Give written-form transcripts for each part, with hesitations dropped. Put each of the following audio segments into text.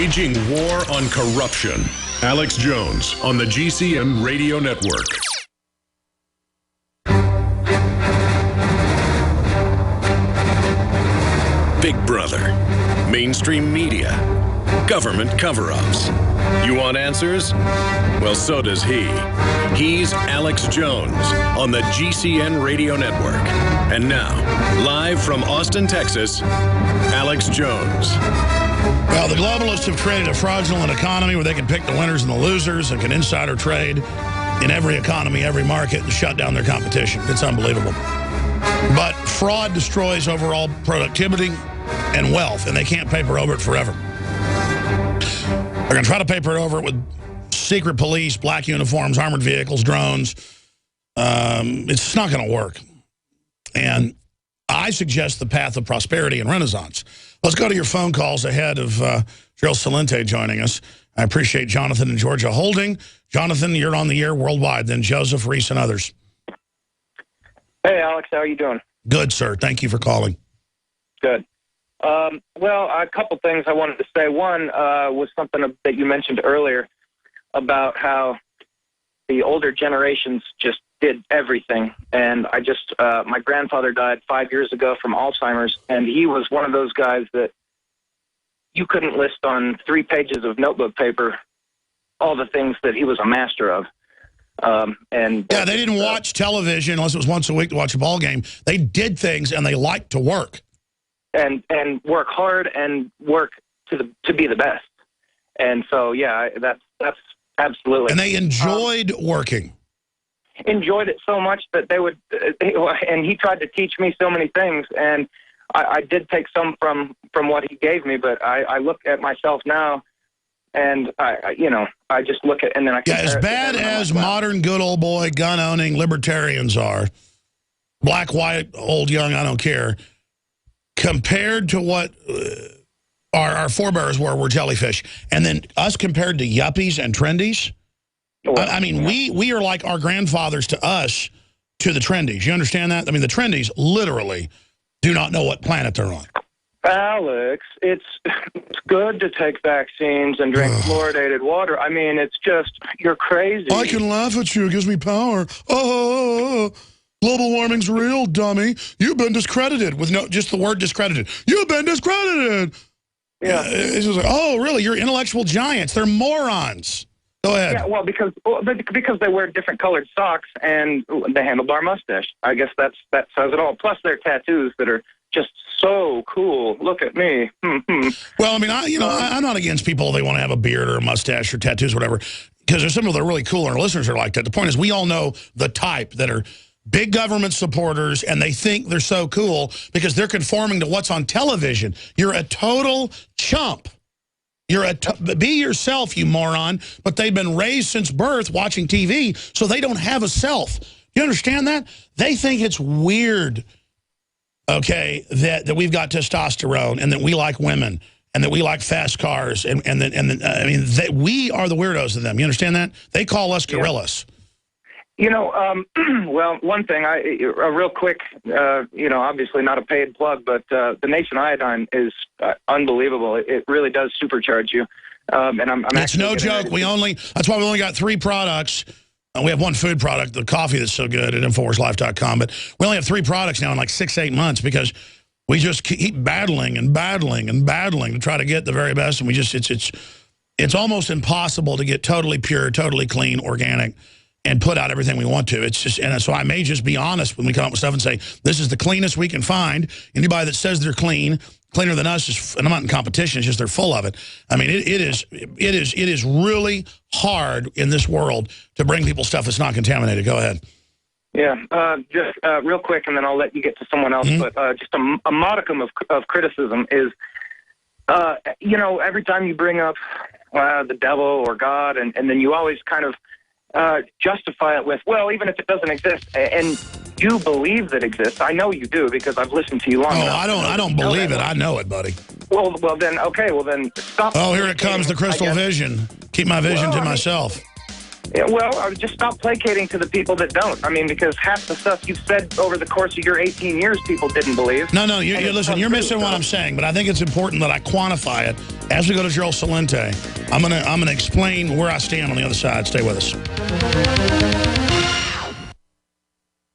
Waging war on corruption. Alex Jones on the GCN Radio Network. Big Brother, mainstream media, government cover-ups. You want answers? Well, so does he. He's Alex Jones on the GCN Radio Network. And now, live from Austin, Texas, Alex Jones. Well, the globalists have created a fraudulent economy where they can pick the winners and the losers and can insider trade in every economy, every market, and shut down their competition. It's unbelievable. But fraud destroys overall productivity and wealth, and they can't paper over it forever. They're going to try to paper over it with secret police, black uniforms, armored vehicles, drones. It's not going to work. And I suggest the path of prosperity and renaissance. Let's go to your phone calls ahead of Gerald Celente joining us. I appreciate Jonathan and Georgia holding. Jonathan, you're on the air worldwide. Then Joseph, Reese, and others. Hey, Alex, how are you doing? Good, sir. Thank you for calling. Good. Well, a couple things I wanted to say. One was something that you mentioned earlier about how the older generations just did everything. And I just, my grandfather died 5 years ago from Alzheimer's, and he was one of those guys that you couldn't list on 3 pages of notebook paper all the things that he was a master of. And yeah, they didn't watch television unless it was once a week to watch a ball game. They did things, and they liked to work. And work hard and work to be the best. And so, yeah, that's absolutely. And they enjoyed working. Enjoyed it so much that they would, and he tried to teach me so many things, and I did take some from what he gave me, but I look at myself now, and I just look at, and then I compare as bad as modern good old boy gun-owning libertarians are, black, white, old, young, I don't care, compared to what our forebears were jellyfish, and then us compared to yuppies and trendies. I mean, we are like our grandfathers to us, to the trendies. You understand that? I mean, the trendies literally do not know what planet they're on. Alex, it's good to take vaccines and drink fluoridated water. I mean, it's just, you're crazy. I can laugh at you. It gives me power. Oh, global warming's real, dummy. You've been discredited with just the word discredited. You've been discredited. Yeah. It's just like, oh, really? You're intellectual giants. They're morons. Go ahead. Yeah, well, because they wear different colored socks and the handlebar mustache. I guess that says it all. Plus their tattoos that are just so cool. Look at me. Well, I mean, I'm not against people. They want to have a beard or a mustache or tattoos, whatever, because there's some people that are really cool and our listeners are like that. The point is, we all know the type that are big government supporters, and they think they're so cool because they're conforming to what's on television. You're a total chump. Be yourself, you moron. But they've been raised since birth watching TV, so they don't have a self. You understand that? They think it's weird, okay, that we've got testosterone and that we like women and that we like fast cars I mean, we are the weirdos of them. You understand that? They call us gorillas. Well, one thing, a real quick, obviously not a paid plug, but the Nation Iodine is unbelievable. It really does supercharge you. And it's no joke. That's why we only got 3 products. We have 1 food product, the coffee that's so good at InfoWarsLife.com, but we only have 3 products now in like 6-8 months because we just keep battling and battling and battling to try to get the very best. And it's almost impossible to get totally pure, totally clean, organic, and put out everything we want to. It's just, and so I may just be honest when we come up with stuff and say, this is the cleanest we can find. Anybody that says they're cleaner than us, and I'm not in competition, it's just they're full of it. I mean, it is really hard in this world to bring people stuff that's not contaminated. Go ahead. Yeah, just real quick, and then I'll let you get to someone else. But just a modicum of criticism is, every time you bring up the devil or God, and then you always kind of justify it with, well, even if it doesn't exist, and you believe that exists. I know you do because I've listened to you long enough. I don't believe it. I know it, buddy. Well, then stop. Oh, here it comes, the crystal vision. Keep my vision to myself. Yeah, well, I would just stop placating to the people that don't. I mean, because half the stuff you've said over the course of your 18 years, people didn't believe. No, listen, you're missing what I'm saying, but I think it's important that I quantify it. As we go to Gerald Celente, I'm gonna explain where I stand on the other side. Stay with us.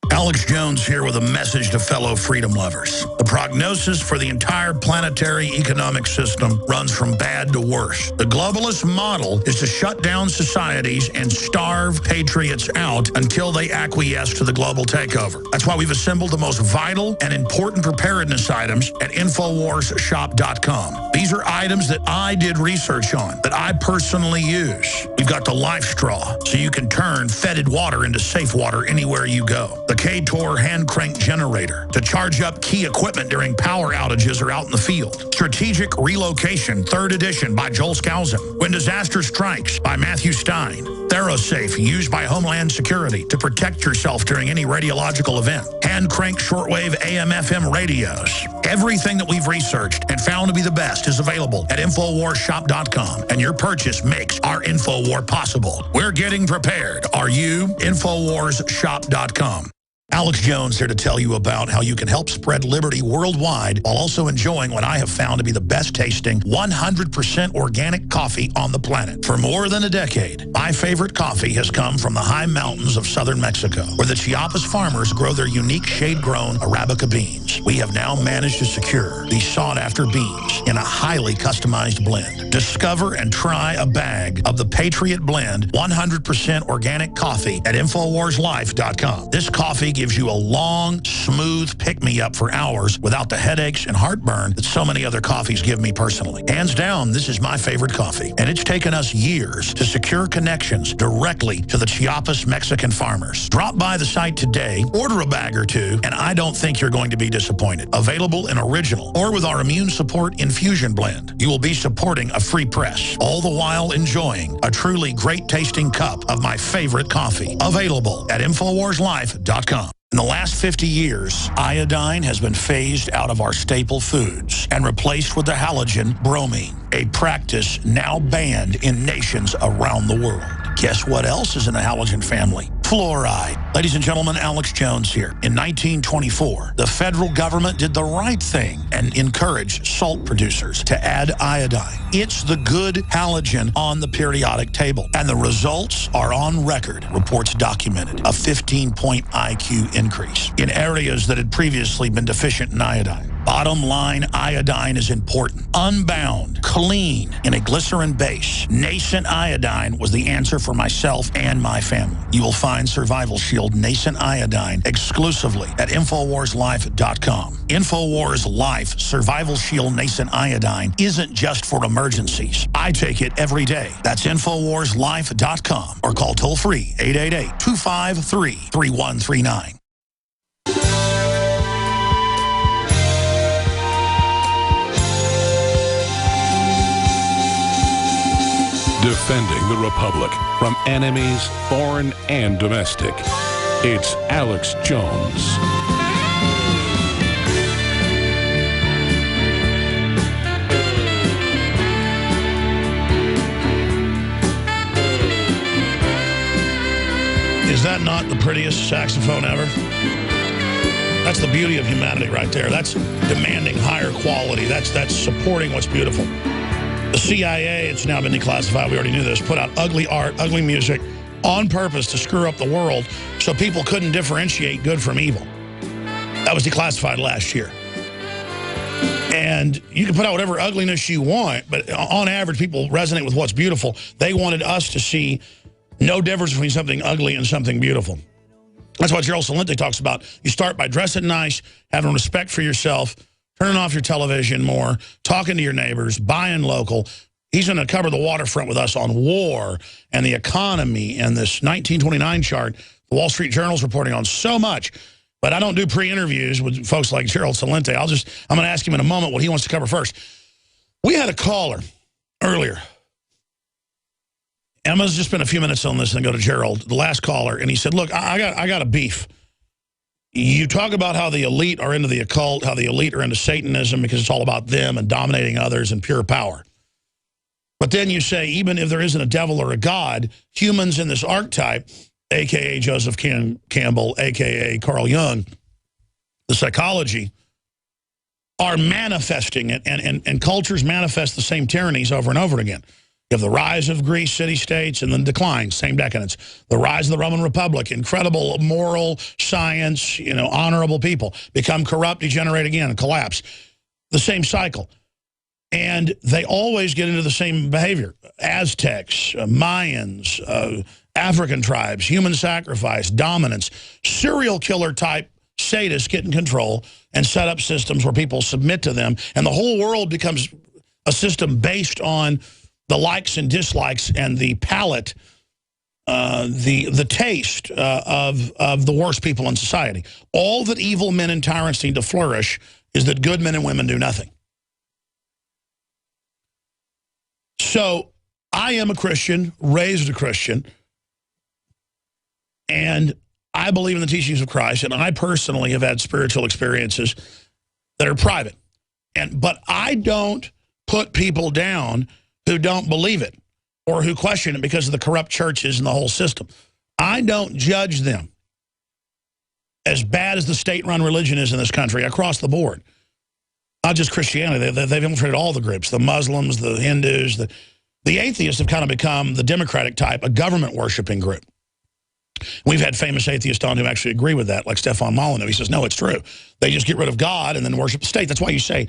Alex Jones here with a message to fellow freedom lovers. The prognosis for the entire planetary economic system runs from bad to worse. The globalist model is to shut down societies and starve patriots out until they acquiesce to the global takeover. That's why we've assembled the most vital and important preparedness items at InfoWarsShop.com. These are items that I did research on, that I personally use. We've got the Life Straw, so you can turn fetid water into safe water anywhere you go. The K-Tor hand crank generator to charge up key equipment during power outages or out in the field. Strategic Relocation, 3rd edition by Joel Skousen. When Disaster Strikes by Matthew Stein. ThyroSafe, used by Homeland Security to protect yourself during any radiological event. Hand crank shortwave AM/FM radios. Everything that we've researched and found to be the best is available at InfoWarsShop.com, and your purchase makes our InfoWar possible. We're getting prepared. Are you? InfoWarsShop.com. Alex Jones here to tell you about how you can help spread liberty worldwide while also enjoying what I have found to be the best tasting 100% organic coffee on the planet. For more than a decade, my favorite coffee has come from the high mountains of southern Mexico, where the Chiapas farmers grow their unique shade-grown Arabica beans. We have now managed to secure these sought-after beans in a highly customized blend. Discover and try a bag of the Patriot Blend 100% organic coffee at InfoWarsLife.com. This coffee gives you a long, smooth pick-me-up for hours without the headaches and heartburn that so many other coffees give me personally. Hands down, this is my favorite coffee, and it's taken us years to secure connections directly to the Chiapas Mexican farmers. Drop by the site today, order a bag or two, and I don't think you're going to be disappointed. Available in original or with our Immune Support Infusion Blend. You will be supporting a free press, all the while enjoying a truly great-tasting cup of my favorite coffee. Available at InfoWarsLife.com. In the last 50 years, iodine has been phased out of our staple foods and replaced with the halogen bromine, a practice now banned in nations around the world. Guess what else is in the halogen family? Fluoride. Ladies and gentlemen, Alex Jones here. In 1924, the federal government did the right thing and encouraged salt producers to add iodine. It's the good halogen on the periodic table, and the results are on record. Reports documented a 15-point IQ increase in areas that had previously been deficient in iodine. Bottom line, iodine is important. Unbound, clean, in a glycerin base. Nascent iodine was the answer for myself and my family. You will find Survival Shield Nascent Iodine exclusively at InfoWarsLife.com. InfoWars Life Survival Shield Nascent Iodine isn't just for emergencies. I take it every day. That's InfoWarsLife.com or call toll-free 888-253-3139. Defending the Republic from enemies, foreign and domestic. It's Alex Jones. Is that not the prettiest saxophone ever? That's the beauty of humanity right there. That's demanding higher quality. That's supporting what's beautiful. The CIA, it's now been declassified, we already knew this, put out ugly art, ugly music on purpose to screw up the world so people couldn't differentiate good from evil. That was declassified last year. And you can put out whatever ugliness you want, but on average, people resonate with what's beautiful. They wanted us to see no difference between something ugly and something beautiful. That's what Gerald Celente talks about. You start by dressing nice, having respect for yourself, turning off your television more, talking to your neighbors, buying local. He's going to cover the waterfront with us on war and the economy and this 1929 chart. The Wall Street Journal's reporting on so much. But I don't do pre-interviews with folks like Gerald Celente. I'm going to ask him in a moment what he wants to cover first. We had a caller earlier. Emma's just spent a few minutes on this and go to Gerald, the last caller, and he said, look, I got a beef. You talk about how the elite are into the occult, how the elite are into Satanism because it's all about them and dominating others and pure power. But then you say, even if there isn't a devil or a God, humans in this archetype, a.k.a. Joseph Campbell, a.k.a. Carl Jung, the psychology, are manifesting it, and cultures manifest the same tyrannies over and over again. You have the rise of Greece city-states and then decline, same decadence. The rise of the Roman Republic, incredible moral, science, honorable people, become corrupt, degenerate again, and collapse. The same cycle. And they always get into the same behavior. Aztecs, Mayans, African tribes, human sacrifice, dominance, serial killer type sadists get in control and set up systems where people submit to them. And the whole world becomes a system based on the likes and dislikes and the palate, the taste of the worst people in society. All that evil men and tyrants need to flourish is that good men and women do nothing. So I am a Christian, raised a Christian, and I believe in the teachings of Christ, and I personally have had spiritual experiences that are private. But I don't put people down who don't believe it or who question it because of the corrupt churches and the whole system. I don't judge them. As bad as the state-run religion is in this country, across the board, not just Christianity, they've infiltrated all the groups, the Muslims, the Hindus, the atheists have kind of become the Democratic type, a government-worshiping group. We've had famous atheists on who actually agree with that, like Stefan Molyneux. He says, no, it's true. They just get rid of God and then worship the state. That's why you say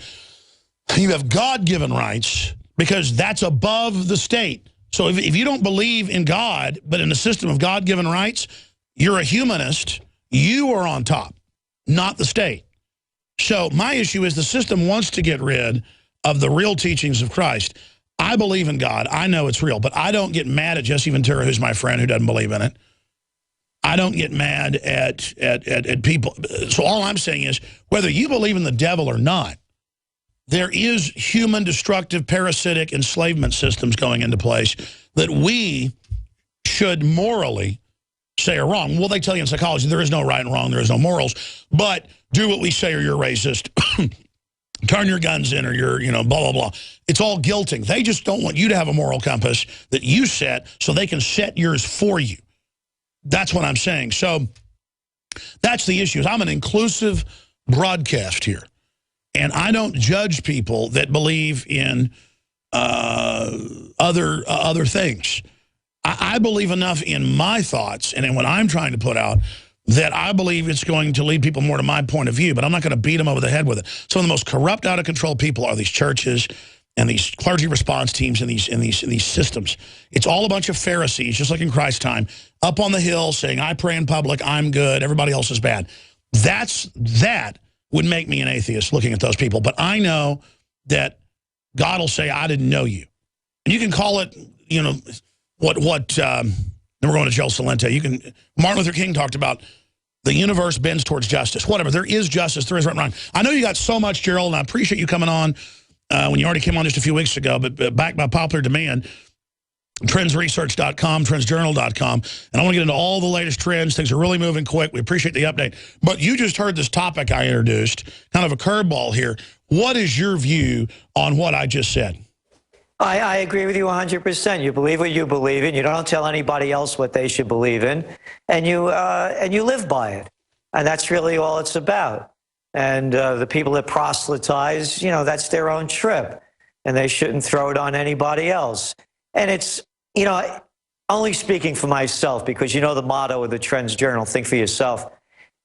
you have God-given rights because that's above the state. So if you don't believe in God, but in the system of God-given rights, you're a humanist. You are on top, not the state. So my issue is the system wants to get rid of the real teachings of Christ. I believe in God. I know it's real, but I don't get mad at Jesse Ventura, who's my friend, who doesn't believe in it. I don't get mad at people. So all I'm saying is, whether you believe in the devil or not, there is human destructive parasitic enslavement systems going into place that we should morally say are wrong. Well, they tell you in psychology there is no right and wrong, there is no morals, but do what we say or you're racist. Turn your guns in or you're, blah, blah, blah. It's all guilting. They just don't want you to have a moral compass that you set so they can set yours for you. That's what I'm saying. So that's the issue. I'm an inclusive broadcast here. And I don't judge people that believe in other things. I believe enough in my thoughts and in what I'm trying to put out that I believe it's going to lead people more to my point of view, but I'm not going to beat them over the head with it. Some of the most corrupt, out-of-control people are these churches and these clergy response teams and these systems. It's all a bunch of Pharisees, just like in Christ's time, up on the hill saying, I pray in public, I'm good, everybody else is bad. That would make me an atheist looking at those people. But I know that God will say, I didn't know you. And you can call it, then we're going to Joel Salente. Martin Luther King talked about the universe bends towards justice. Whatever, there is justice, there is right and wrong. I know you got so much, Gerald, and I appreciate you coming on when you already came on just a few weeks ago, but back by popular demand, trendsresearch.com, trendsjournal.com, and I want to get into all the latest trends. Things are really moving quick. We appreciate the update. But you just heard this topic I introduced, kind of a curveball here. What is your view on what I just said? I agree with you 100%. You believe what you believe in. You don't tell anybody else what they should believe in, and you live by it. And that's really all it's about. And the people that proselytize, that's their own trip, and they shouldn't throw it on anybody else. And it's, only speaking for myself, because the motto of the Trends Journal, think for yourself.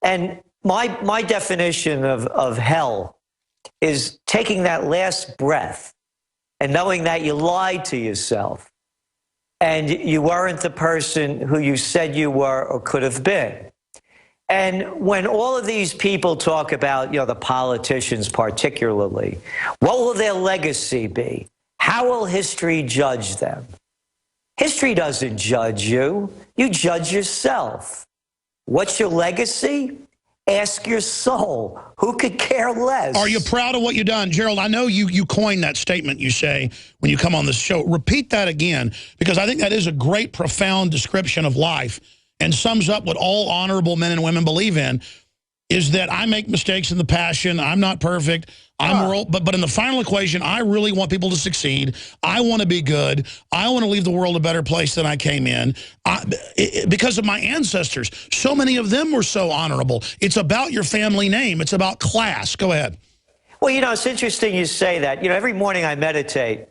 And my definition of hell is taking that last breath and knowing that you lied to yourself and you weren't the person who you said you were or could have been. And when all of these people talk about, the politicians particularly, what will their legacy be? How will history judge them? History doesn't judge you. You judge yourself. What's your legacy? Ask your soul. Who could care less? Are you proud of what you've done? Gerald, I know you coined that statement you say when you come on this show. Repeat that again, because I think that is a great, profound description of life and sums up what all honorable men and women believe in, is that I make mistakes in the passion. I'm not perfect. I'm moral, but in the final equation, I really want people to succeed. I want to be good. I want to leave the world a better place than I came in. Because of my ancestors, so many of them were so honorable. It's about your family name. It's about class. Go ahead. Well, you know, it's interesting you say that. You know, every morning I meditate.